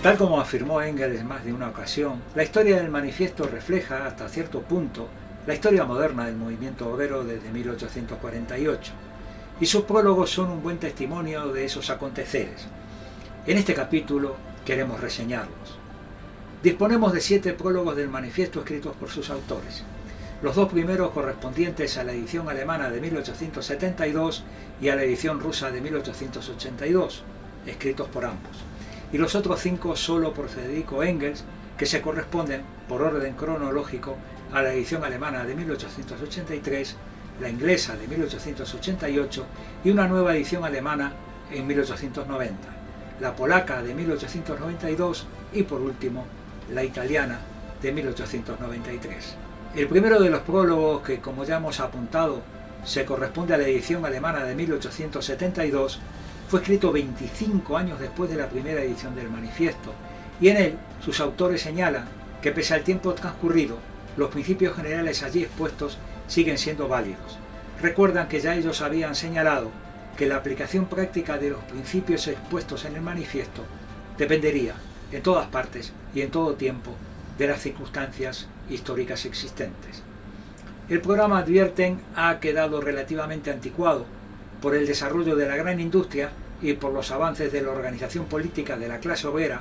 Tal como afirmó Engels en más de una ocasión, la historia del manifiesto refleja hasta cierto punto la historia moderna del movimiento obrero desde 1848, y sus prólogos son un buen testimonio de esos aconteceres. En este capítulo queremos reseñarlos. Disponemos de 7 prólogos del manifiesto escritos por sus autores. Los 2 primeros correspondientes a la edición alemana de 1872 y a la edición rusa de 1882, escritos por ambos. Y los otros 5 solo por Federico Engels, que se corresponden, por orden cronológico, a la edición alemana de 1883, la inglesa de 1888 y una nueva edición alemana en 1890, la polaca de 1892 y por último la italiana de 1893. El primero de los prólogos, que como ya hemos apuntado se corresponde a la edición alemana de 1872, fue escrito 25 años después de la primera edición del manifiesto, y en él sus autores señalan que pese al tiempo transcurrido, los principios generales allí expuestos siguen siendo válidos. Recuerdan que ya ellos habían señalado que la aplicación práctica de los principios expuestos en el manifiesto dependería, en todas partes y en todo tiempo, de las circunstancias históricas existentes. El programa, advierten, ha quedado relativamente anticuado por el desarrollo de la gran industria y por los avances de la organización política de la clase obrera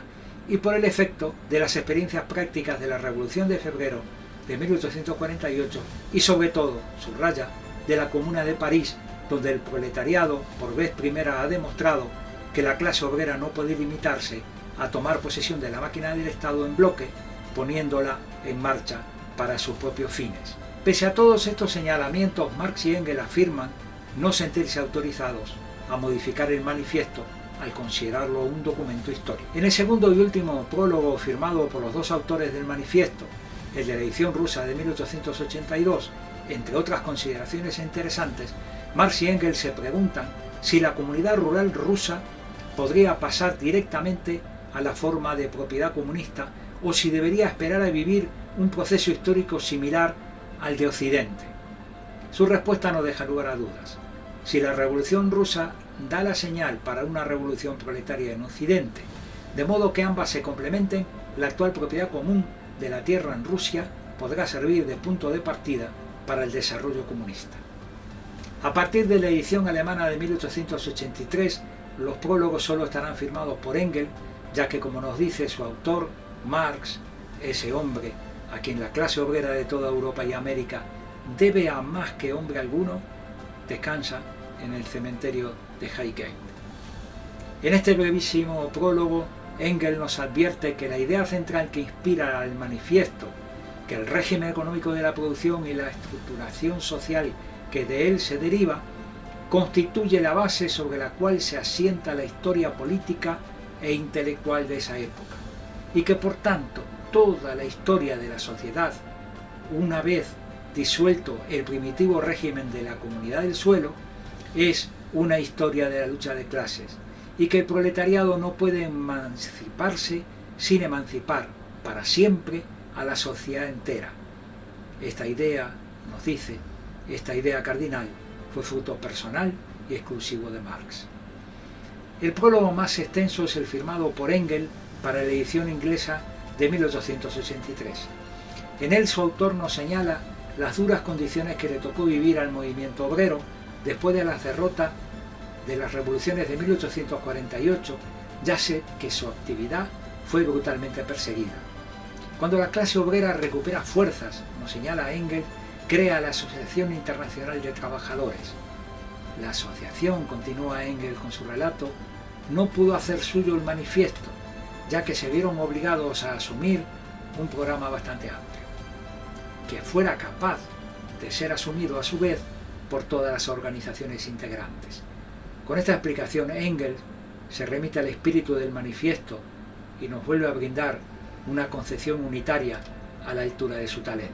y por el efecto de las experiencias prácticas de la Revolución de Febrero de 1848 y sobre todo, subraya, de la Comuna de París, donde el proletariado por vez primera ha demostrado que la clase obrera no puede limitarse a tomar posesión de la máquina del Estado en bloque, poniéndola en marcha para sus propios fines. Pese a todos estos señalamientos, Marx y Engels afirman no sentirse autorizados a modificar el manifiesto al considerarlo un documento histórico. En el segundo y último prólogo firmado por los 2 autores del manifiesto, el de la edición rusa de 1882, entre otras consideraciones interesantes, Marx y Engels se preguntan si la comunidad rural rusa podría pasar directamente a la forma de propiedad comunista o si debería esperar a vivir un proceso histórico similar al de Occidente. Su respuesta no deja lugar a dudas. Si la Revolución rusa da la señal para una revolución proletaria en Occidente, de modo que ambas se complementen, la actual propiedad común de la tierra en Rusia podrá servir de punto de partida para el desarrollo comunista. A partir de la edición alemana de 1883, los prólogos solo estarán firmados por Engels, ya que, como nos dice su autor, Marx, ese hombre a quien la clase obrera de toda Europa y América debe a más que hombre alguno, descansa en el cementerio de Highgate. En este brevísimo prólogo, Engels nos advierte que la idea central que inspira al manifiesto, que el régimen económico de la producción y la estructuración social que de él se deriva, constituye la base sobre la cual se asienta la historia política e intelectual de esa época, y que por tanto toda la historia de la sociedad, una vez disuelto el primitivo régimen de la comunidad del suelo, es una historia de la lucha de clases, y que el proletariado no puede emanciparse sin emancipar para siempre a la sociedad entera. Esta idea, nos dice, esta idea cardinal fue fruto personal y exclusivo de Marx. El prólogo más extenso es el firmado por Engels para la edición inglesa de 1883. En él su autor nos señala las duras condiciones que le tocó vivir al movimiento obrero después de las derrotas de las revoluciones de 1848, ya sé que su actividad fue brutalmente perseguida. Cuando la clase obrera recupera fuerzas, nos señala Engels, crea la Asociación Internacional de Trabajadores. La asociación, continúa Engels con su relato, no pudo hacer suyo el manifiesto, ya que se vieron obligados a asumir un programa bastante amplio, que fuera capaz de ser asumido a su vez por todas las organizaciones integrantes. Con esta explicación, Engels se remite al espíritu del manifiesto y nos vuelve a brindar una concepción unitaria a la altura de su talento.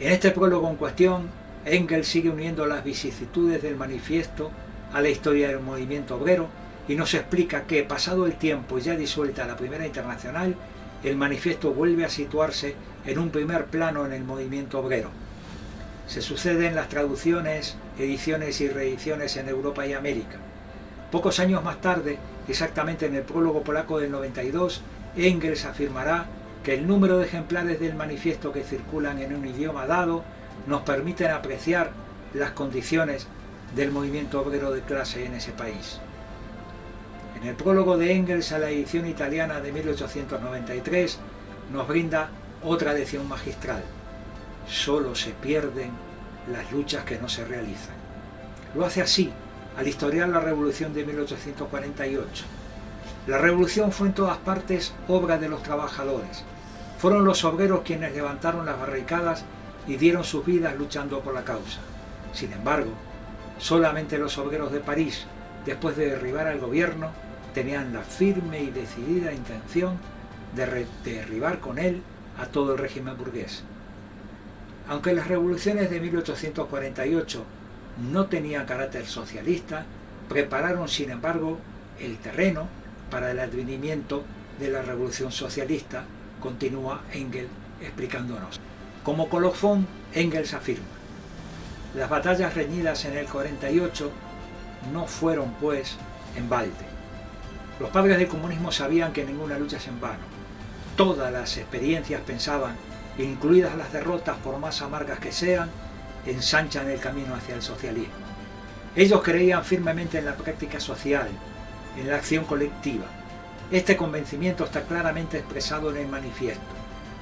En este prólogo en cuestión, Engels sigue uniendo las vicisitudes del manifiesto a la historia del movimiento obrero y nos explica que, pasado el tiempo y ya disuelta la Primera Internacional, el manifiesto vuelve a situarse en un primer plano en el movimiento obrero. Se suceden las traducciones, ediciones y reediciones en Europa y América, Pocos años más tarde, exactamente en el prólogo polaco del 92, Engels afirmará que el número de ejemplares del manifiesto que circulan en un idioma dado nos permiten apreciar las condiciones del movimiento obrero de clase en ese país. En el prólogo de Engels a la edición italiana de 1893 nos brinda otra lección magistral: solo se pierden las luchas que no se realizan. Lo hace así al historiar la revolución de 1848. La revolución fue en todas partes obra de los trabajadores. Fueron los obreros quienes levantaron las barricadas y dieron sus vidas luchando por la causa. Sin embargo, solamente los obreros de París, después de derribar al gobierno, tenían la firme y decidida intención de derribar con él a todo el régimen burgués. Aunque las revoluciones de 1848 no tenían carácter socialista, prepararon sin embargo el terreno para el advenimiento de la revolución socialista, continúa Engels explicándonos. Como colofón, Engels afirma: las batallas reñidas en el 48 no fueron, pues, en balde. Los padres del comunismo sabían que ninguna lucha es en vano. Todas las experiencias, pensaban, incluidas las derrotas, por más amargas que sean, ensanchan el camino hacia el socialismo. Ellos creían firmemente en la práctica social, en la acción colectiva. Este convencimiento está claramente expresado en el manifiesto.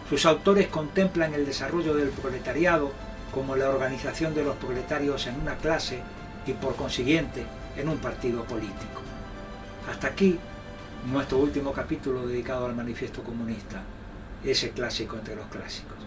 Sus autores contemplan el desarrollo del proletariado como la organización de los proletarios en una clase y, por consiguiente, en un partido político. Hasta aquí nuestro último capítulo dedicado al manifiesto comunista, ese clásico entre los clásicos.